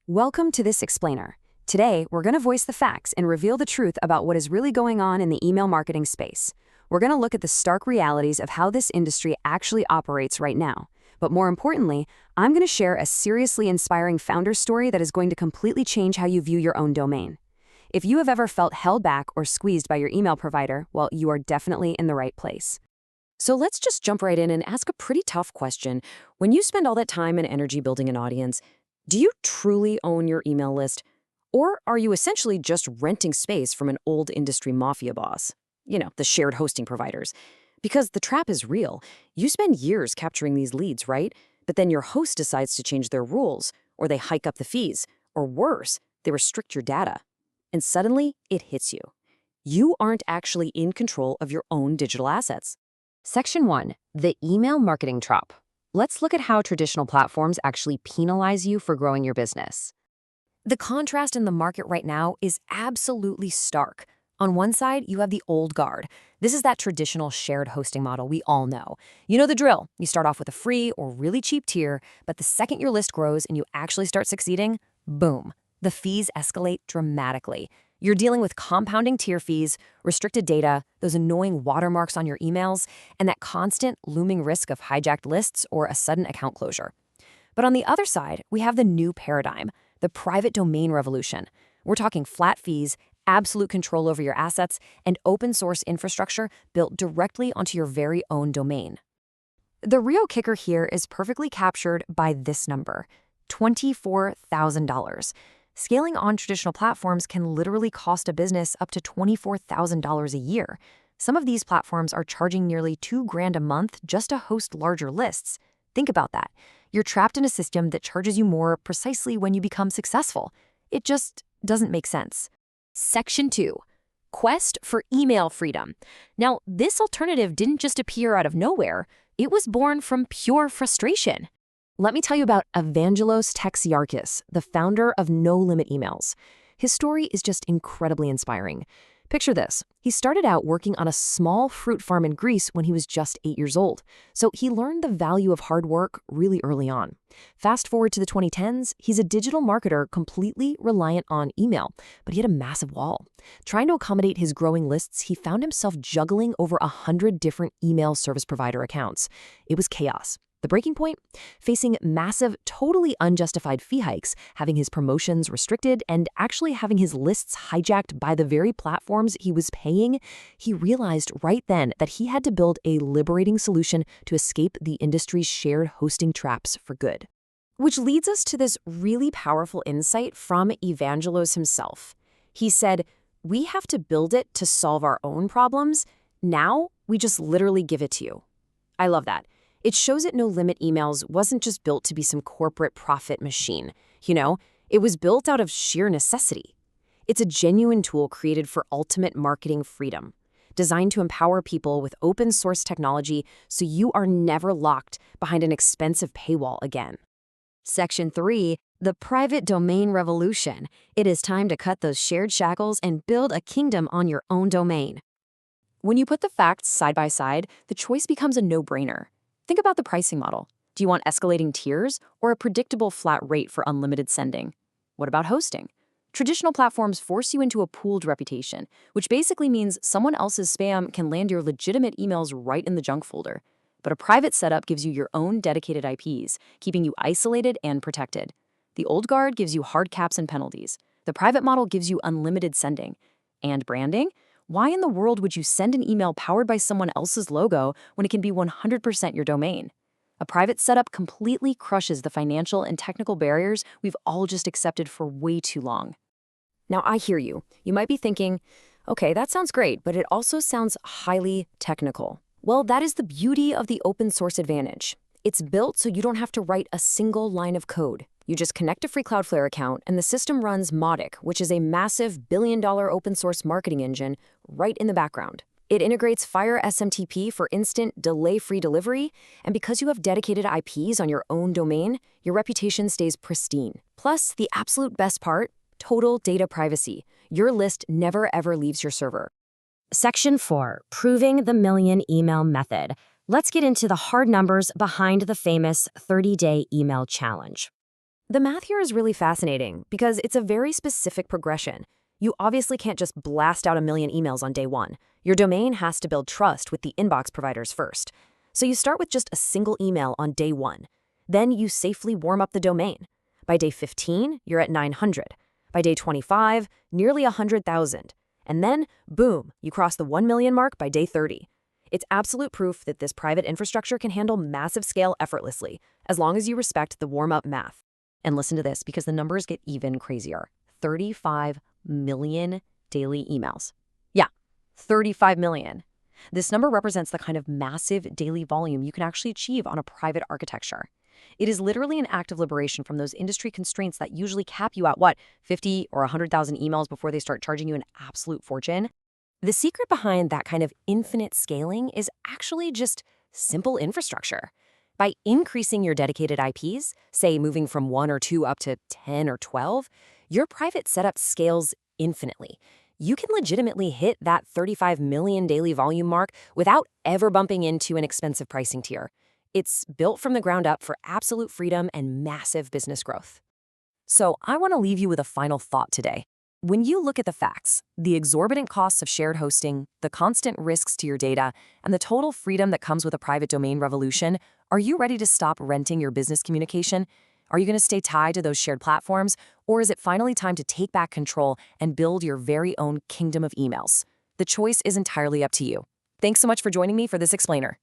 Welcome to this explainer. Today, we're going to voice the facts and reveal the truth about what is really going on in the email marketing space. We're going to look at the stark realities of how this industry actually operates right now. But more importantly, I'm going to share a seriously inspiring founder story that is going to completely change how you view your own domain. If you have ever felt held back or squeezed by your email provider, well, you are definitely in the right place. So let's just jump right in and ask a pretty tough question. When you spend all that time and energy building an audience, do you truly own your email list? Or are you essentially just renting space from an old industry mafia boss? You know, the shared hosting providers. Because the trap is real. You spend years capturing these leads, right? But then your host decides to change their rules, or they hike up the fees, or worse, they restrict your data. And suddenly, it hits you. You aren't actually in control of your own digital assets. Section 1. The email marketing trap. Let's look at how traditional platforms actually penalize you for growing your business. The contrast in the market right now is absolutely stark. On one side, you have the old guard. This is that traditional shared hosting model we all know. You know the drill. You start off with a free or really cheap tier, but the second your list grows and you actually start succeeding, boom, the fees escalate dramatically. You're dealing with compounding tier fees, restricted data, those annoying watermarks on your emails, and that constant looming risk of hijacked lists or a sudden account closure. But on the other side, we have the new paradigm, the private domain revolution. We're talking flat fees, absolute control over your assets, and open source infrastructure built directly onto your very own domain. The real kicker here is perfectly captured by this number, $24,000. Scaling on traditional platforms can literally cost a business up to $24,000 a year. Some of these platforms are charging nearly $2,000 a month just to host larger lists. Think about that. You're trapped in a system that charges you more precisely when you become successful. It just doesn't make sense. Section 2. Quest for email freedom. Now, this alternative didn't just appear out of nowhere. It was born from pure frustration. Let me tell you about Evangelos Texarkis, the founder of No Limit Emails. His story is just incredibly inspiring. Picture this. He started out working on a small fruit farm in Greece when he was just 8 years old. So he learned the value of hard work really early on. Fast forward to the 2010s, he's a digital marketer completely reliant on email, but he had a massive wall. Trying to accommodate his growing lists, he found himself juggling over 100 different email service provider accounts. It was chaos. The breaking point? Facing massive, totally unjustified fee hikes, having his promotions restricted, and actually having his lists hijacked by the very platforms he was paying, he realized right then that he had to build a liberating solution to escape the industry's shared hosting traps for good. Which leads us to this really powerful insight from Evangelos himself. He said, "We have to build it to solve our own problems. Now, we just literally give it to you." I love that. It shows that No Limit Emails wasn't just built to be some corporate profit machine. You know, it was built out of sheer necessity. It's a genuine tool created for ultimate marketing freedom, designed to empower people with open source technology so you are never locked behind an expensive paywall again. Section 3, the private domain revolution. It is time to cut those shared shackles and build a kingdom on your own domain. When you put the facts side by side, the choice becomes a no-brainer. Think about the pricing model. Do you want escalating tiers or a predictable flat rate for unlimited sending? What about hosting? Traditional platforms force you into a pooled reputation, which basically means someone else's spam can land your legitimate emails right in the junk folder. But a private setup gives you your own dedicated IPs, keeping you isolated and protected. The old guard gives you hard caps and penalties. The private model gives you unlimited sending. And branding? Why in the world would you send an email powered by someone else's logo when it can be 100% your domain? A private setup completely crushes the financial and technical barriers we've all just accepted for way too long. Now, I hear you. You might be thinking, okay, that sounds great, but it also sounds highly technical. Well, that is the beauty of the open source advantage. It's built so you don't have to write a single line of code. You just connect a free Cloudflare account, and the system runs Mautic, which is a massive billion-dollar open-source marketing engine, right in the background. It integrates Fire SMTP for instant, delay-free delivery, and because you have dedicated IPs on your own domain, your reputation stays pristine. Plus, the absolute best part, total data privacy. Your list never ever leaves your server. Section 4, Proving the Million Email Method. Let's get into the hard numbers behind the famous 30-day email challenge. The math here is really fascinating because it's a very specific progression. You obviously can't just blast out a million emails on day one. Your domain has to build trust with the inbox providers first. So you start with just a single email on day one. Then you safely warm up the domain. By day 15, you're at 900. By day 25, nearly 100,000. And then, boom, you cross the 1 million mark by day 30. It's absolute proof that this private infrastructure can handle massive scale effortlessly, as long as you respect the warm-up math. And listen to this, because the numbers get even crazier. 35 million daily emails. Yeah, 35 million. This number represents the kind of massive daily volume you can actually achieve on a private architecture. It is literally an act of liberation from those industry constraints that usually cap you at, 50 or 100,000 emails before they start charging you an absolute fortune? The secret behind that kind of infinite scaling is actually just simple infrastructure. By increasing your dedicated IPs, say moving from 1 or 2 up to 10 or 12, your private setup scales infinitely. You can legitimately hit that 35 million daily volume mark without ever bumping into an expensive pricing tier. It's built from the ground up for absolute freedom and massive business growth. So I want to leave you with a final thought today. When you look at the facts, the exorbitant costs of shared hosting, the constant risks to your data, and the total freedom that comes with a private domain revolution, are you ready to stop renting your business communication? Are you going to stay tied to those shared platforms? Or is it finally time to take back control and build your very own kingdom of emails? The choice is entirely up to you. Thanks so much for joining me for this explainer.